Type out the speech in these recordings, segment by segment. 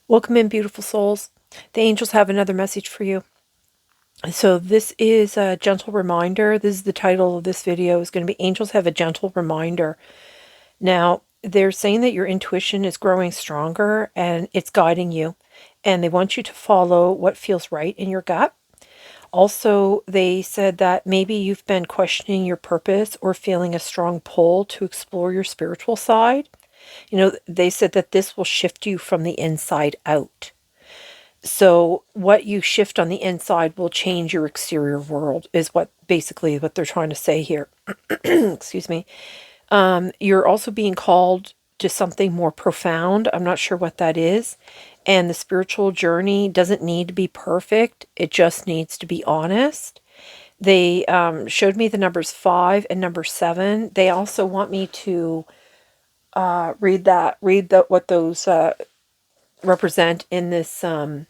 Welcome in, beautiful souls. The angels have another message for you. So this is a gentle reminder. This is the title of this video. Is going to be Angels Have a Gentle Reminder. Now, they're saying that your intuition is growing stronger and it's guiding you. And they want you to follow what feels right in your gut. Also, they said that maybe you've been questioning your purpose or feeling a strong pull to explore your spiritual side. You know, they said that this will shift you from the inside out. So what you shift on the inside will change your exterior world is what basically what they're trying to say here. Excuse me. You're also being called to something more profound. I'm not sure what that is. And the spiritual journey doesn't need to be perfect. It just needs to be honest. They showed me the numbers 5 and number 7. They also want me to read what those represent in this angel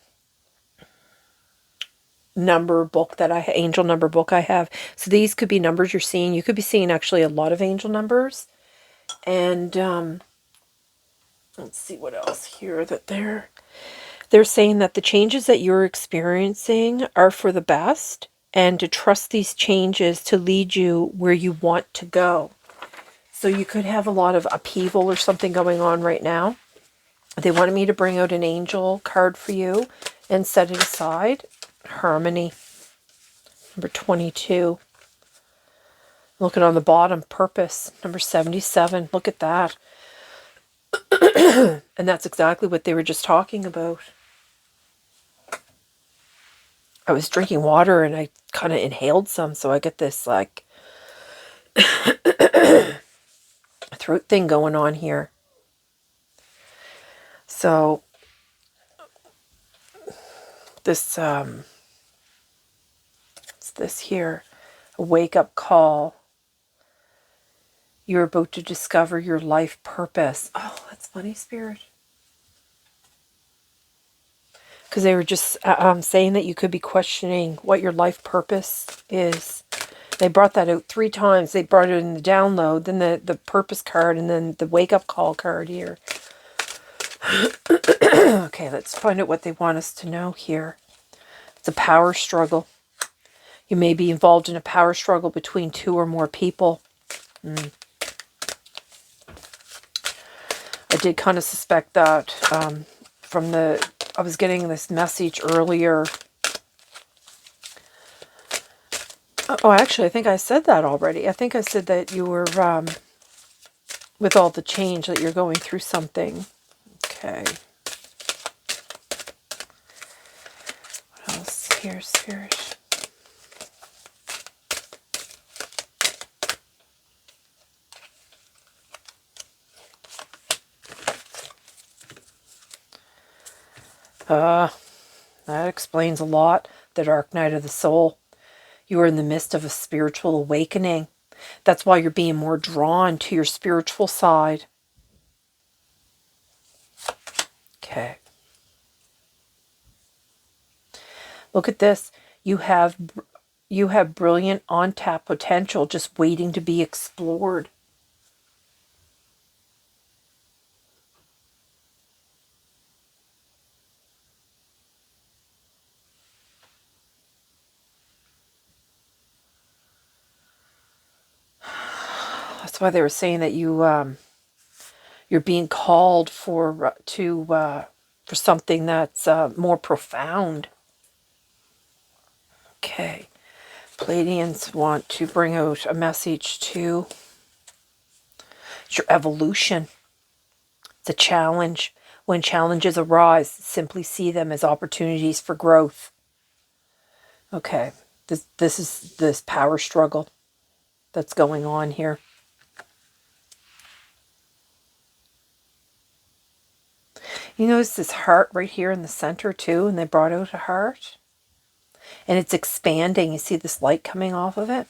number book I have. So these could be numbers you're seeing. You could be seeing actually a lot of angel numbers. And let's see what else here that they're saying that the changes that you're experiencing are for the best and to trust these changes to lead you where you want to go. So you could have a lot of upheaval or something going on right now. They wanted me to bring out an angel card for you and set it aside. Harmony, number 22. Looking on the bottom, purpose, number 77. Look at that. And that's exactly what they were just talking about. I was drinking water and I kind of inhaled some, so I get this like throat thing going on here. So this it's this here, a wake-up call. You're about to discover your life purpose. Oh, that's funny, Spirit. Because they were just saying that you could be questioning what your life purpose is. They brought that out 3 times. They brought it in the download, then the purpose card, and then the wake-up call card here. Okay, let's find out what they want us to know here. It's a power struggle. You may be involved in a power struggle between 2 or more people. I did kind of suspect that I was getting this message earlier. Oh, actually, I think I said that already. I think I said that you were, with all the change, that you're going through something. Okay. What else here, Spirit? That explains a lot. The dark night of the soul. You are in the midst of a spiritual awakening. That's why you're being more drawn to your spiritual side. Okay. Look at this. You have brilliant on-tap potential just waiting to be explored. That's why they were saying that you're being called for something that's more profound. Okay. Pleiadians want to bring out a message to your evolution. It's a challenge. When challenges arise, simply see them as opportunities for growth. Okay. This is this power struggle that's going on here. You notice this heart right here in the center too, and they brought out a heart. And it's expanding. You see this light coming off of it?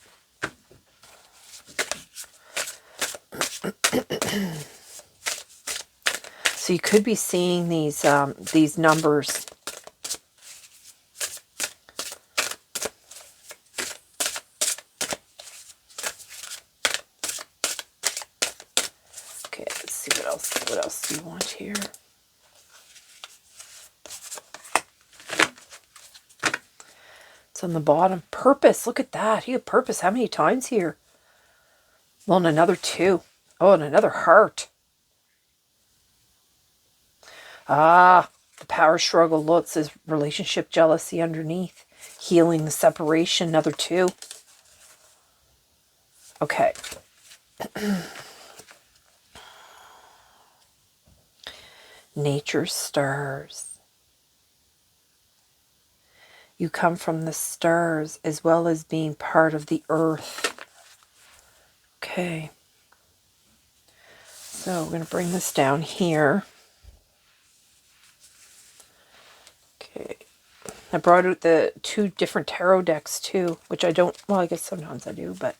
So you could be seeing these numbers. Okay, let's see what else do you want here? It's on the bottom. Purpose. Look at that. You have purpose. How many times here? Well, and another 2. Oh, and another heart. Ah, the power struggle. Look, it says relationship jealousy underneath. Healing the separation. Another 2. Okay. Nature's stars. You come from the stars as well as being part of the earth. Okay. So we're going to bring this down here. Okay. I brought out the 2 different tarot decks too, which I don't, well, I guess sometimes I do, but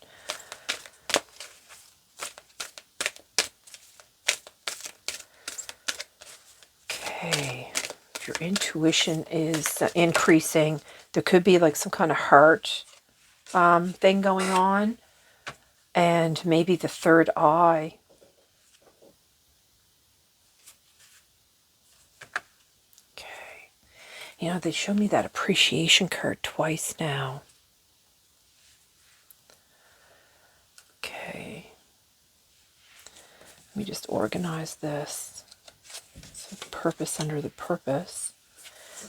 okay. If your intuition is increasing, there could be like some kind of heart thing going on, and maybe the third eye. Okay. You know, they show me that appreciation card twice now. Okay. Let me just organize this. So purpose under the purpose.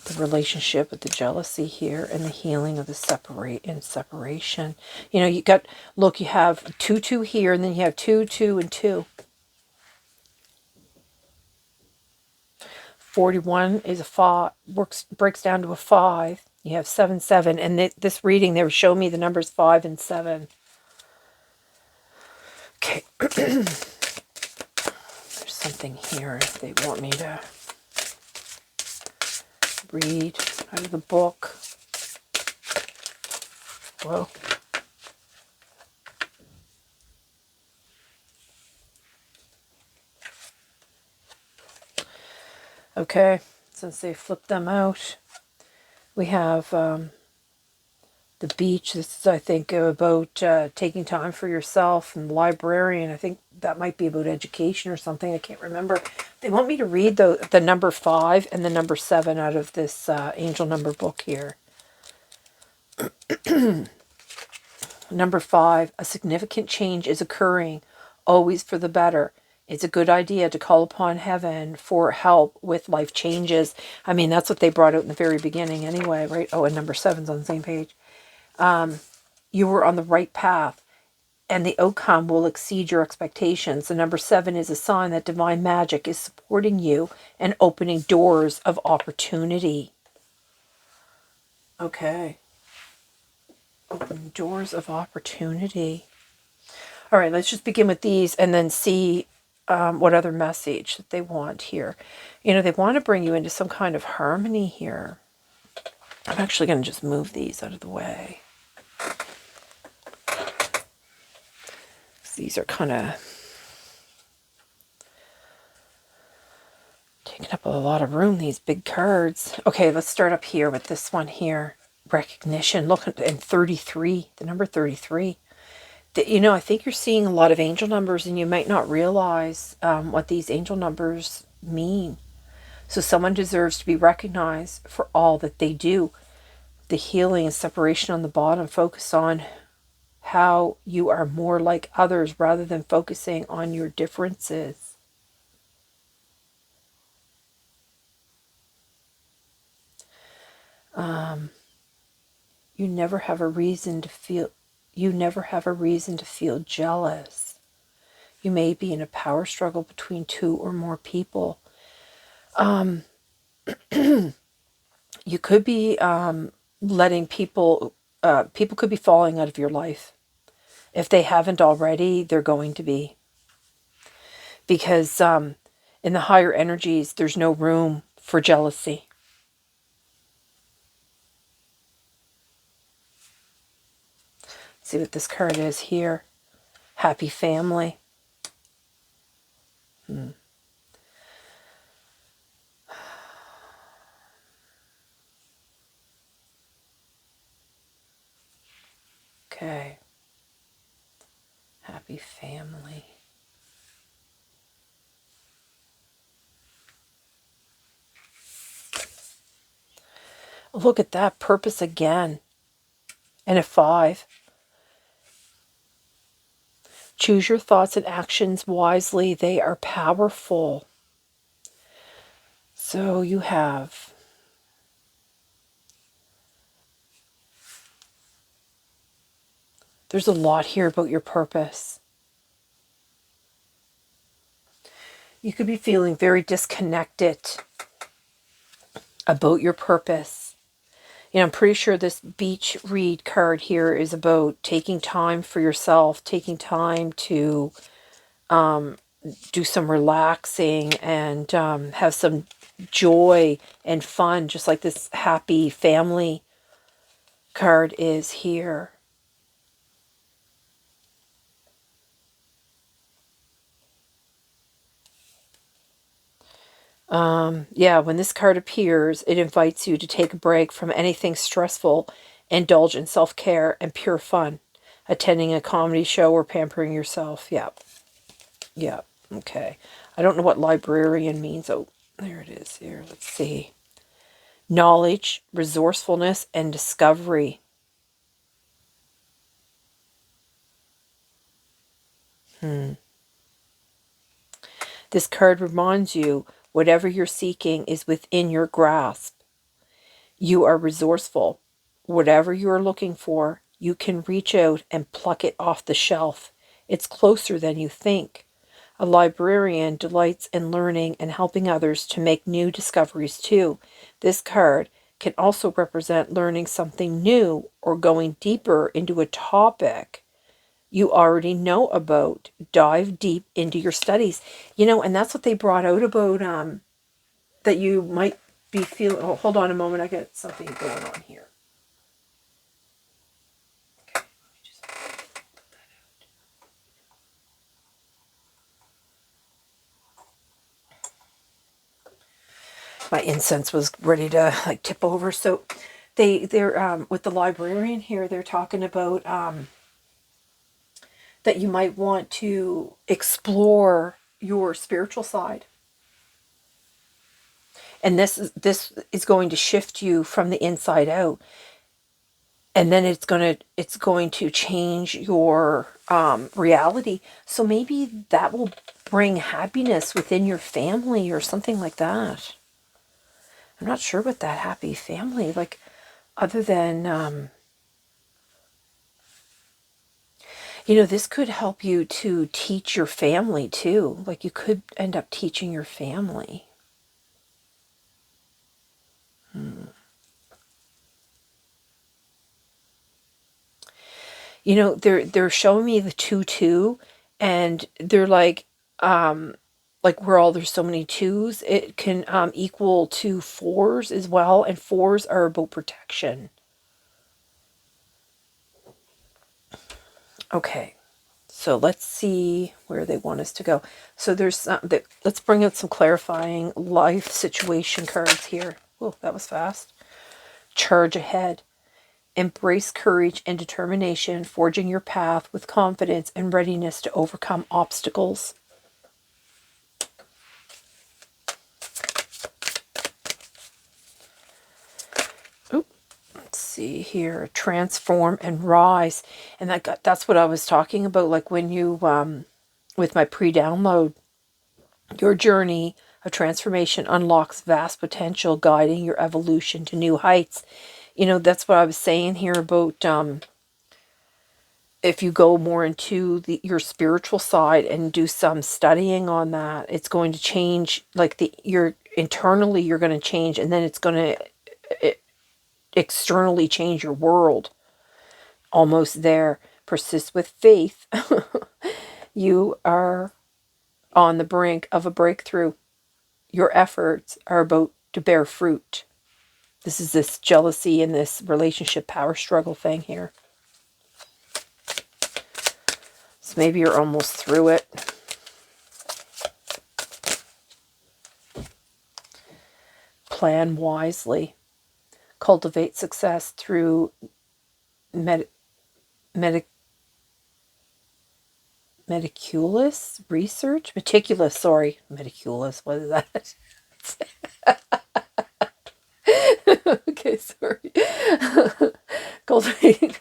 The relationship with the jealousy here, and the healing of the separation. You know, you got, look, you have 2, 2 here, and then you have 2, 2, and 2. 41 is a 5, breaks down to a 5. You have 7, 7, and this reading, they were showing me the numbers 5 and 7. Okay. There's something here if they want me to read out of the book. Whoa. Okay, since they flipped them out, we have the beach. This is, I think, about taking time for yourself, and the librarian. I think that might be about education or something. I can't remember. They want me to read the number 5 and the number 7 out of this angel number book here. Number 5, a significant change is occurring, always for the better. It's a good idea to call upon heaven for help with life changes. I mean, that's what they brought out in the very beginning anyway, right? Oh, and number 7's on the same page. You were on the right path, and the outcome will exceed your expectations. The number 7 is a sign that divine magic is supporting you and opening doors of opportunity. Okay. Open doors of opportunity. All right, let's just begin with these and then see what other message that they want here. You know, they want to bring you into some kind of harmony here. I'm actually going to just move these out of the way. These are kind of taking up a lot of room, these big cards. Okay, let's start up here with this one here. Recognition. Look at, and 33, the number 33. You know, I think you're seeing a lot of angel numbers, and you might not realize what these angel numbers mean. So someone deserves to be recognized for all that they do. The healing and separation on the bottom, focus on how you are more like others rather than focusing on your differences. You never have a reason to feel jealous. You may be in a power struggle between 2 or more people. You could be letting people could be falling out of your life. If they haven't already, they're going to be. Because in the higher energies, there's no room for jealousy. See what this card is here. Happy family. Okay. Happy family. Look at that purpose again. and a 5. Choose your thoughts and actions wisely. They are powerful. So you have there's a lot here about your purpose. You could be feeling very disconnected about your purpose. You know, I'm pretty sure this beach read card here is about taking time for yourself, taking time to do some relaxing and have some joy and fun, just like this happy family card is here. Yeah, when this card appears, it invites you to take a break from anything stressful, indulge in self-care and pure fun, attending a comedy show or pampering yourself. Yeah, yeah, okay. I don't know what librarian means. Oh, there it is here. Let's see. Knowledge, resourcefulness, and discovery. This card reminds you whatever you're seeking is within your grasp. You are resourceful. Whatever you are looking for, you can reach out and pluck it off the shelf. It's closer than you think. A librarian delights in learning and helping others to make new discoveries too. This card can also represent learning something new or going deeper into a topic you already know about. Dive deep into your studies. You know, and that's what they brought out about that you might be feeling. Oh, hold on a moment. I got something going on here. Okay, let me just put that out. My incense was ready to like tip over. So they're with the librarian here, they're talking about that you might want to explore your spiritual side. And this is going to shift you from the inside out. And then it's going to change your reality. So maybe that will bring happiness within your family or something like that. I'm not sure what that happy family, like, other than this could help you to teach your family too. Like, you could end up teaching your family. They're showing me the 2-2, and they're like where all there's so many twos, it can equal to fours as well, and fours are about protection. Okay, so let's see where they want us to go. So let's bring out some clarifying life situation cards here. Oh, that was fast. Charge ahead. Embrace courage and determination, forging your path with confidence and readiness to overcome obstacles. Let's see here. Transform and rise. And that's what I was talking about, like when you with my pre-download. Your journey of transformation unlocks vast potential, guiding your evolution to new heights. That's what I was saying here about if you go more into your spiritual side and do some studying on that, it's going to change, like internally you're going to change, and then it's going to externally change your world. Almost there. Persist with faith. You are on the brink of a breakthrough. Your efforts are about to bear fruit. This is this jealousy and this relationship power struggle thing here. So maybe you're almost through it. Plan wisely. Cultivate success through meticulous research. Meticulous, what is that? Okay, sorry. Cultivate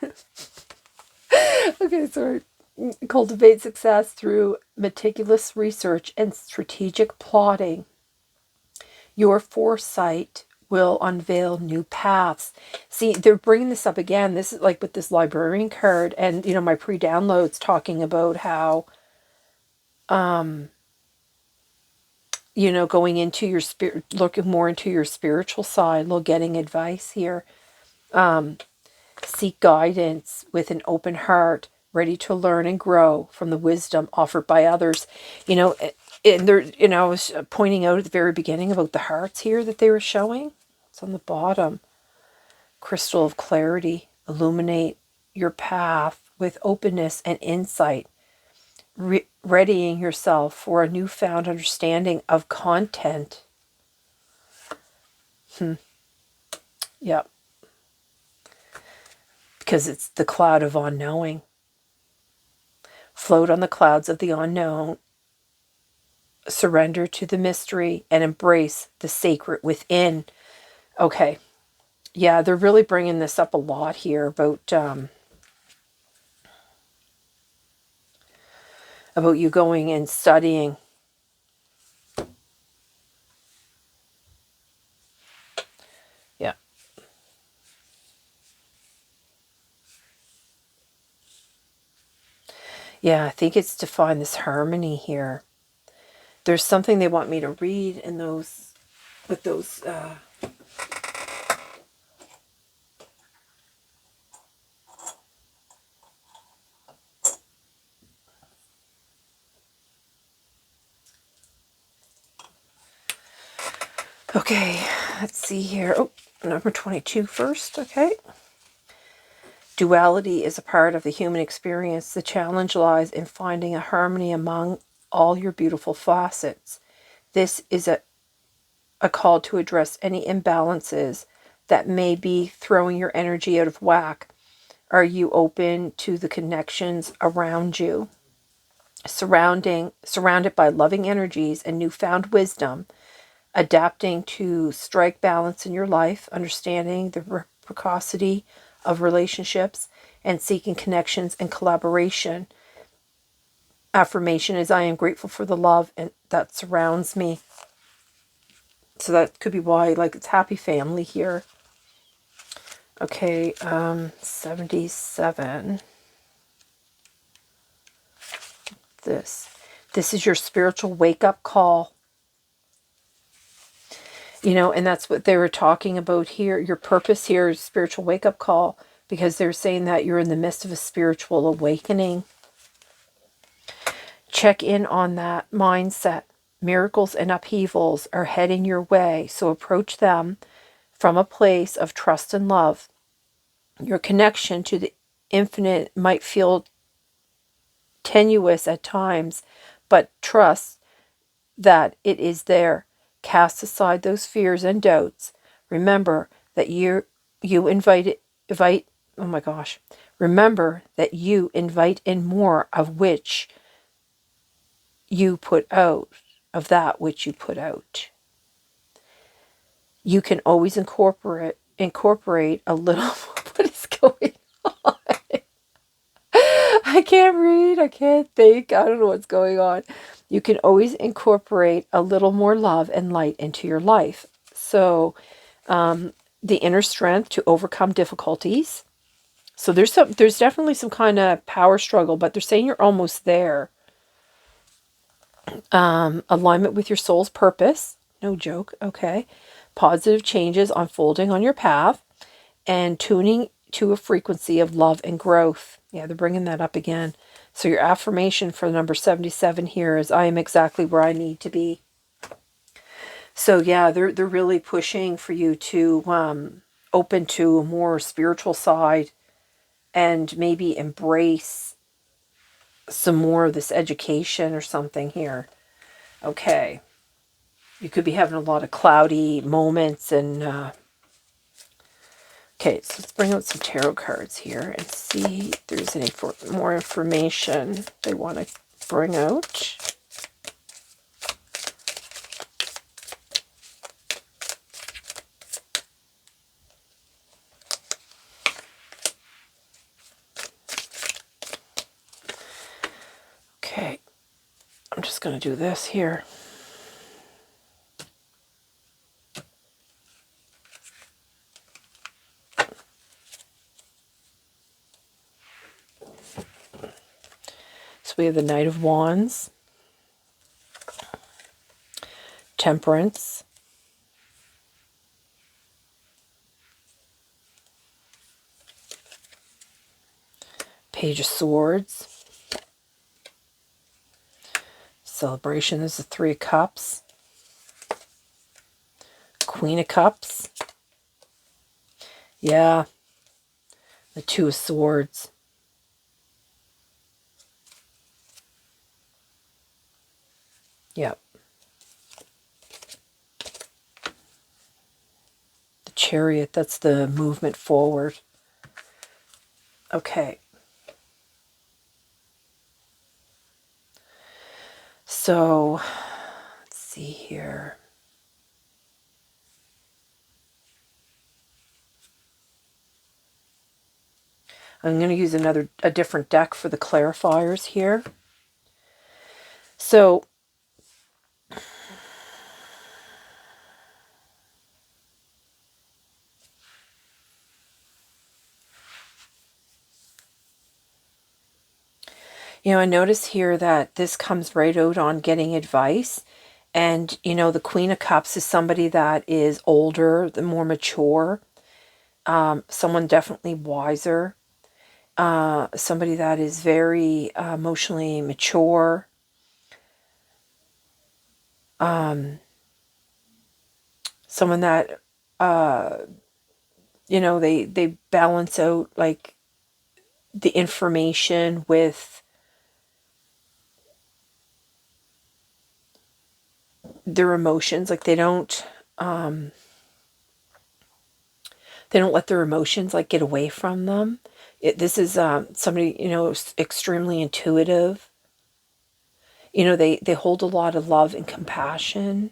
cultivate success through meticulous research and strategic plotting. Your foresight will unveil new paths. See, they're bringing this up again. This is like with this librarian card, and you know, my pre-downloads talking about how you know, going into your spirit, looking more into your spiritual side, getting advice here. Seek guidance with an open heart, ready to learn and grow from the wisdom offered by others. You know, and there, you know, I was pointing out at the very beginning about the hearts here that they were showing. It's on the bottom. Crystal of clarity, illuminate your path with openness and insight, readying yourself for a newfound understanding of content. Yep. Because it's the cloud of unknowing. Float on the clouds of the unknown. Surrender to the mystery and embrace the sacred within. Okay. Yeah, they're really bringing this up a lot here about you going and studying. Yeah. Yeah, I think it's to find this harmony here. There's something they want me to read in those, with those, okay, let's see here. Oh, number 22 first, okay. Duality is a part of the human experience. The challenge lies in finding a harmony among all your beautiful facets. This is a call to address any imbalances that may be throwing your energy out of whack. Are you open to the connections around you? Surrounded by loving energies and newfound wisdom, adapting to strike balance in your life, understanding the reciprocity of relationships, and seeking connections and collaboration. Affirmation is, I am grateful for the love and that surrounds me. So that could be why, like, it's happy family here. Okay, 77. This is your spiritual wake-up call. You know, and that's what they were talking about here. Your purpose here is spiritual wake-up call, because they're saying that you're in the midst of a spiritual awakening. Check in on that mindset. Miracles and upheavals are heading your way, so approach them from a place of trust and love. Your connection to the infinite might feel tenuous at times, but trust that it is there. Cast aside those fears and doubts. Remember that Remember that you invite in more of which you put out, of that which you put out. You can always incorporate a little. What is going on? I can't read. I can't think. I don't know what's going on. You can always incorporate a little more love and light into your life. So, the inner strength to overcome difficulties. So there's definitely some kind of power struggle, but they're saying you're almost there. Alignment with your soul's purpose. No joke. Okay. Positive changes unfolding on your path, and tuning to a frequency of love and growth. Yeah, they're bringing that up again. So your affirmation for number 77 here is, I am exactly where I need to be. So yeah, they're really pushing for you to open to a more spiritual side, and maybe embrace some more of this education or something here. Okay. You could be having a lot of cloudy moments and okay, so let's bring out some tarot cards here and see if there's any more information they want to bring out. just going to do this here. So we have the Knight of Wands, Temperance, Page of Swords, Celebration is the Three of Cups, Queen of Cups, yeah, the Two of Swords, yep, the Chariot, that's the movement forward. Okay. So, let's see here. I'm going to use a different deck for the clarifiers here. So, I notice here that this comes right out on getting advice. And, the Queen of Cups is somebody that is older, the more mature, someone definitely wiser, somebody that is very emotionally mature, someone that, they balance out, like, the information with their emotions. Like, they don't let their emotions, like, get away from them. This is somebody, extremely intuitive. They hold a lot of love and compassion.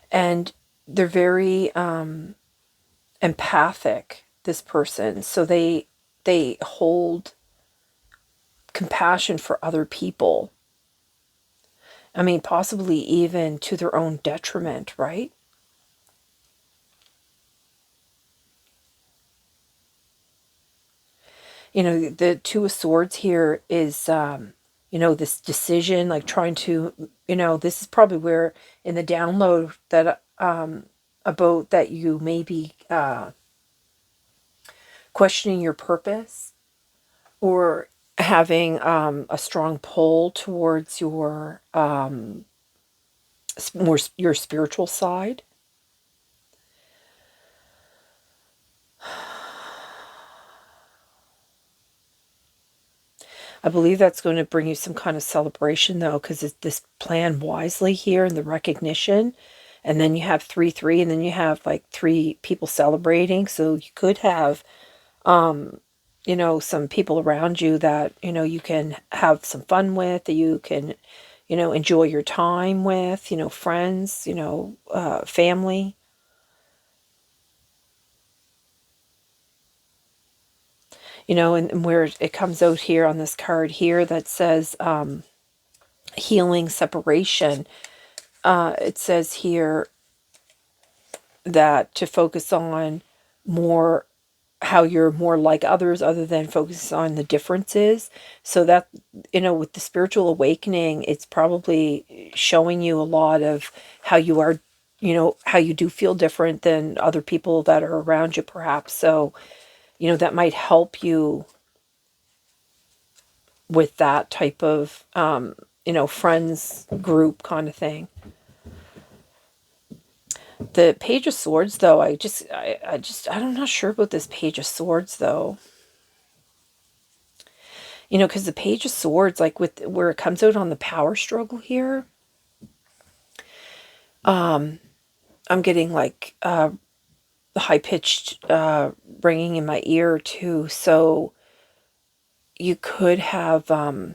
And they're very empathic, this person. So they hold compassion for other people. I mean, possibly even to their own detriment, right? The Two of Swords here is, this decision, like trying to, this is probably where in the download that, about that you may be questioning your purpose, or having a strong pull towards your more your spiritual side. I believe that's going to bring you some kind of celebration, though, because it's this plan wisely here and the recognition. And then you have 3-3, and then you have like 3 people celebrating. So you could have, some people around you that, you can have some fun with, that you can, enjoy your time with, friends, family. And where it comes out here on this card here that says healing separation, it says here that to focus on more how you're more like others, other than focus on the differences. So that, with the spiritual awakening, it's probably showing you a lot of how you are, how you do feel different than other people that are around you, perhaps. So, that might help you with that type of, friends group kind of thing. The Page of Swords, though, I'm not sure about this Page of Swords, though. Because the Page of Swords, like with where it comes out on the power struggle here, I'm getting like high-pitched ringing in my ear too. So you could have the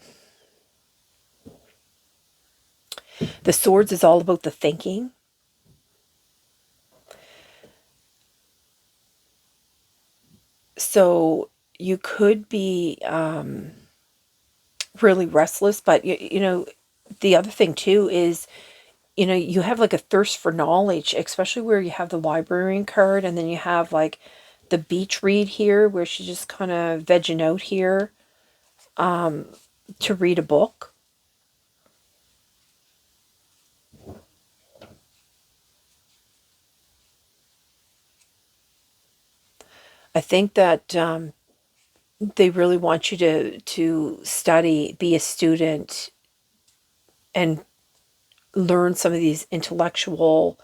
swords is all about the thinking. So you could be really restless. But, you know, the other thing too is, you know, you have like a thirst for knowledge, especially where you have the librarian card, and then you have like the beach read here, where she's just kind of vegging out here to read a book. I think that they really want you to study, be a student, and learn some of these intellectual,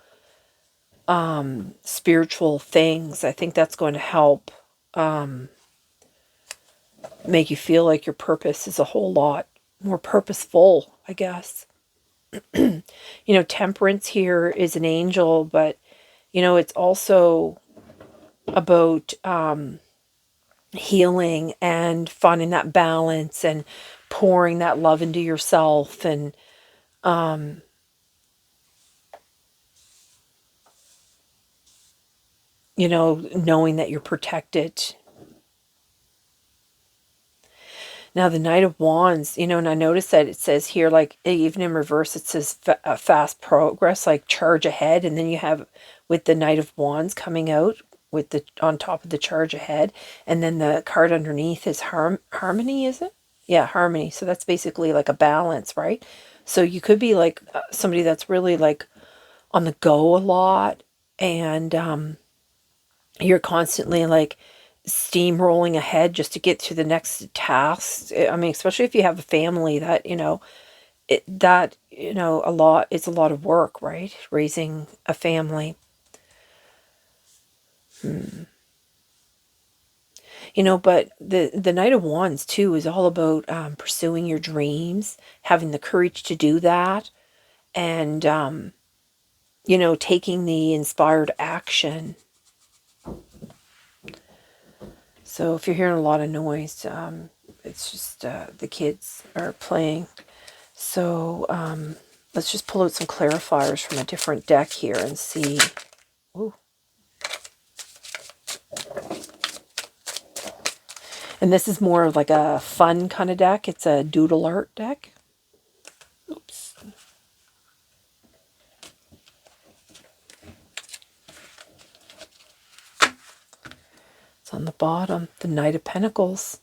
spiritual things. I think that's going to help make you feel like your purpose is a whole lot more purposeful, I guess. You know, temperance here is an angel, but, you know, it's also about healing and finding that balance and pouring that love into yourself, and you know, knowing that you're protected. Now, the Knight of Wands, you know, and I noticed that it says here, like, even in reverse, it says fast progress, like charge ahead. And then you have with the Knight of Wands coming out with the on top of the charge ahead. And then the card underneath is harmony, is it? Yeah, harmony. So that's basically like a balance, right? So you could be like somebody that's really like on the go a lot, and you're constantly like steamrolling ahead just to get to the next task. I mean, especially if you have a family that, you know, that, you know, it's a lot of work, right? Raising a family. You know, but the Knight of Wands too is all about pursuing your dreams, having the courage to do that, and you know, taking the inspired action. So if you're hearing a lot of noise, it's just the kids are playing. So let's just pull out some clarifiers from a different deck here and see. Ooh. And this is more of like a fun kind of deck. It's a doodle art deck. Oops. It's on the bottom. The Knight of Pentacles.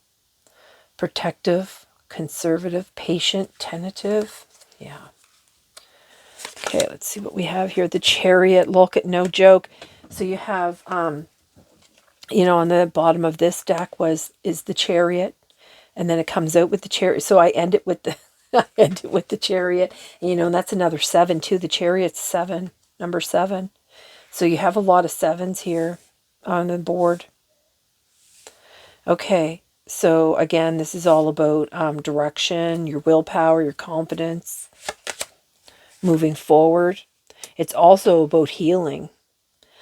Protective, conservative, patient, tentative. Yeah. Okay, let's see what we have here. The Chariot. Look at no joke. So you have, you know, on the bottom of this deck is the Chariot, and then it comes out with the Chariot. So I end it with the I end it with the Chariot, and, you know, and that's another 7 too. The Chariot's 7, number 7. So you have a lot of 7s here on the board. Okay, so again, this is all about direction, your willpower, your confidence, moving forward. It's also about healing.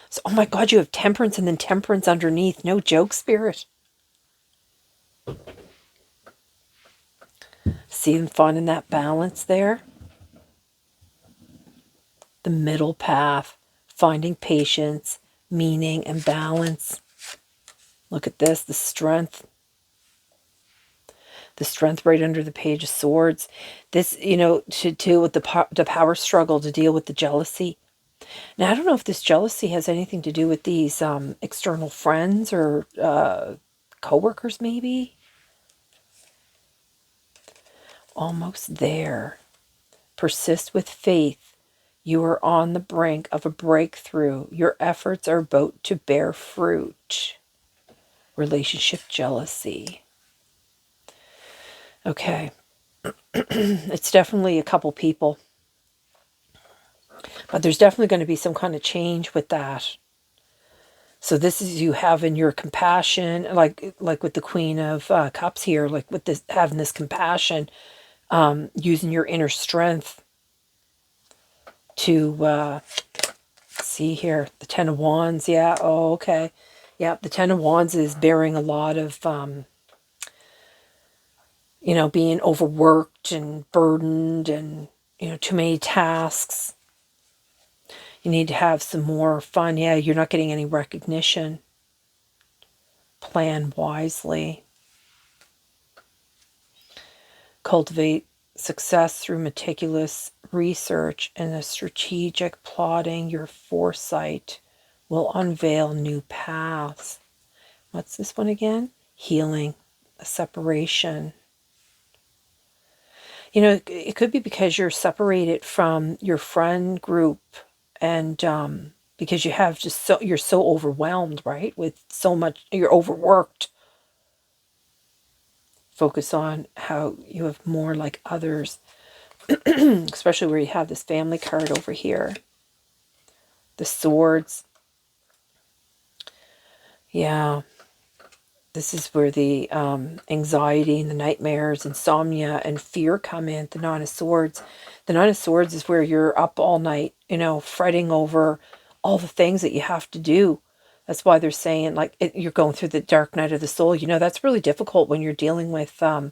So, oh my God, you have temperance and then temperance underneath. No joke, Spirit. See them finding that balance there? The middle path, finding patience, meaning, and balance. Look at this, the strength. The strength right under the Page of Swords. This, you know, to deal with the power struggle, to deal with the jealousy. Now, I don't know if this jealousy has anything to do with these external friends or co-workers, maybe. Almost there. Persist with faith. You are on the brink of a breakthrough. Your efforts are about to bear fruit. Relationship jealousy. Okay. It's definitely a couple people. But there's definitely going to be some kind of change with that. So this is you having your compassion, like with the Queen of Cups here, like with this, having this compassion, using your inner strength to see here, the Ten of Wands. Yeah. Oh, okay. Yeah, the Ten of Wands is bearing a lot of, you know, being overworked and burdened, and, you know, too many tasks. You need to have some more fun. Yeah, you're not getting any recognition. Plan wisely. Cultivate success through meticulous research and a strategic plotting. Your foresight will unveil new paths. What's this one again? Healing, a separation. You know, it could be because you're separated from your friend group, and because you have just you're so overwhelmed, right? With so much, you're overworked. Focus on how you have more like others, especially where you have this family card over here. The swords. Yeah. This is where the anxiety and the nightmares, insomnia, and fear come in. The Nine of Swords. The Nine of Swords is where you're up all night, you know, fretting over all the things that you have to do. That's why they're saying, like, you're going through the dark night of the soul. You know, that's really difficult when you're dealing with that.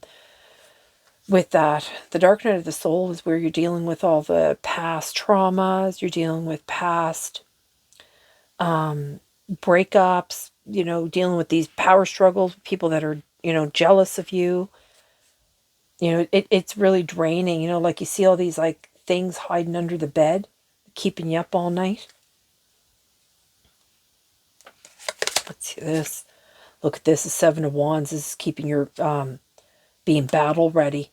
The dark night of the soul is where you're dealing with all the past traumas. You're dealing with past breakups, you know, dealing with these power struggles, people that are, you know, jealous of you. You know, it's really draining. You know, like you see all these like things hiding under the bed, keeping you up all night. Let's see this. Look at this, the Seven of Wands. This is keeping your being battle ready.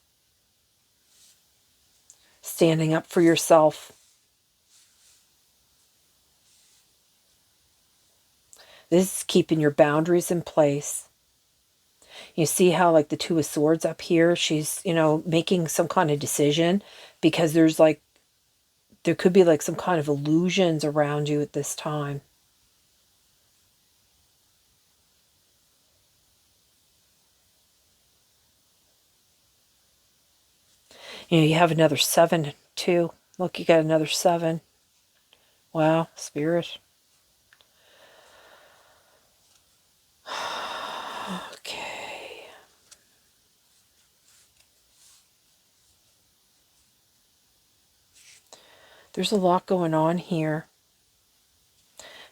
Standing up for yourself. This is keeping your boundaries in place. You see how like the Two of Swords up here, she's, you know, making some kind of decision because there's like, there could be like some kind of illusions around you at this time. You know, you have another 7 too. Look, you got another 7. Wow, Spirit. Okay. There's a lot going on here.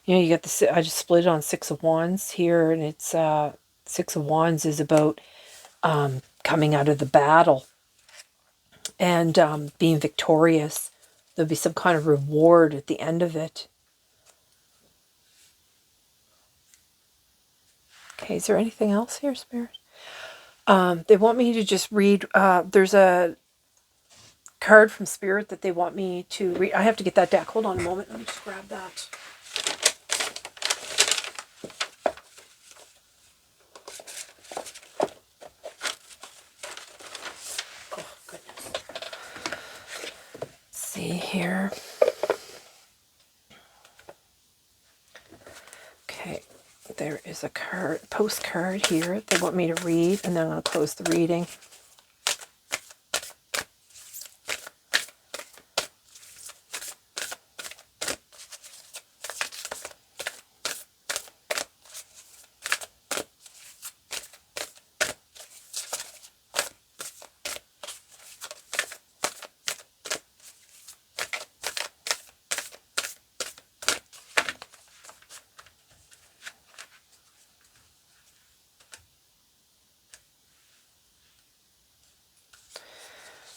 You know, you got the, I just split it on Six of Wands here, and it's, Six of Wands is about coming out of the battle and being victorious. There'll be some kind of reward at the end of it. Okay, is there anything else here, Spirit? They want me to just read, there's a card from Spirit that they want me to read. I have to get that deck. Hold on a moment. Let me just grab that. Oh, goodness. Let's see here. Okay, there is a card, postcard here they want me to read, and then I'm going to close the reading.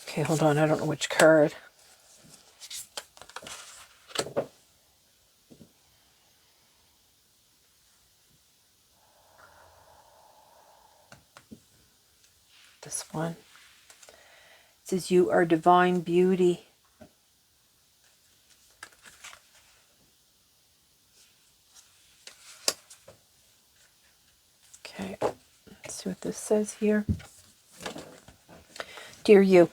Okay, hold on. I don't know which card. This one. It says, you are divine beauty. Okay, let's see what this says here. Dear you,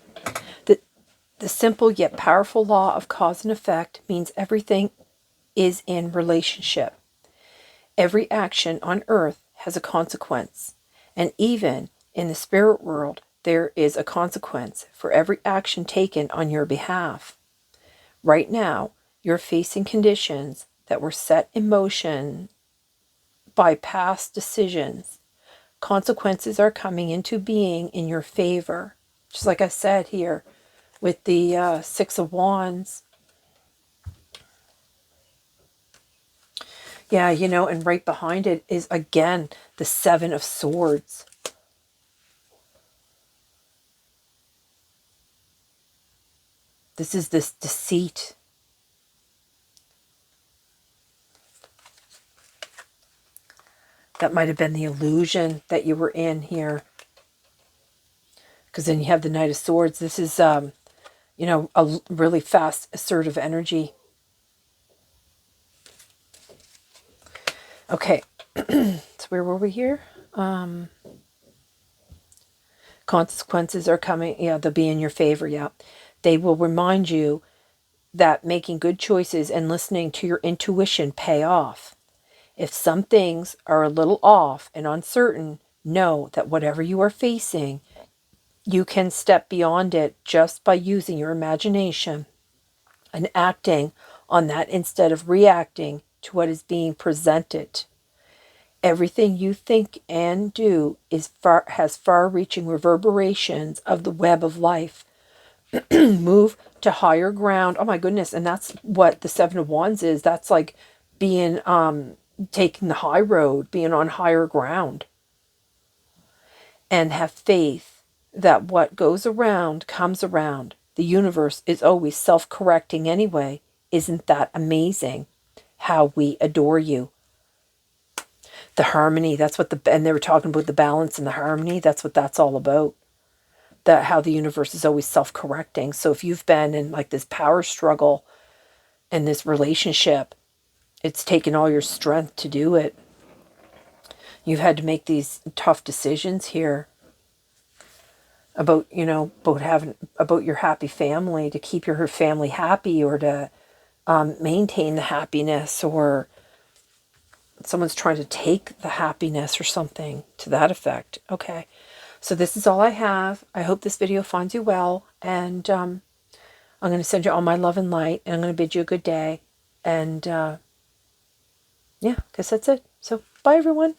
the simple yet powerful law of cause and effect means everything is in relationship. Every action on earth has a consequence, and even in the spirit world, there is a consequence for every action taken on your behalf. Right now, you're facing conditions that were set in motion by past decisions. Consequences are coming into being in your favor. Just like I said here with the Six of Wands. Yeah, you know, and right behind it is, again, the Seven of Swords. This is this deceit. That might have been the illusion that you were in here. Because then you have the Knight of Swords. This is, you know, a really fast, assertive energy. Okay. So where were we here? Consequences are coming. Yeah, they'll be in your favor. Yeah. They will remind you that making good choices and listening to your intuition pay off. If some things are a little off and uncertain, know that whatever you are facing, you can step beyond it just by using your imagination and acting on that instead of reacting to what is being presented. Everything you think and do has far-reaching reverberations of the web of life. Move to higher ground. Oh my goodness, and that's what the Seven of Wands is. That's like being taking the high road, being on higher ground. And have faith that what goes around comes around. The universe is always self-correcting anyway. Isn't that amazing? How we adore you. The harmony, that's what and they were talking about the balance and the harmony. That's what that's all about. That how the universe is always self-correcting. So if you've been in like this power struggle in this relationship, it's taken all your strength to do it. You've had to make these tough decisions here about, you know, about your happy family, to keep your family happy, or to maintain the happiness, or someone's trying to take the happiness or something to that effect. Okay, so this is all I have. I hope this video finds you well, and I'm going to send you all my love and light, and I'm going to bid you a good day, and yeah, I guess that's it. So bye everyone.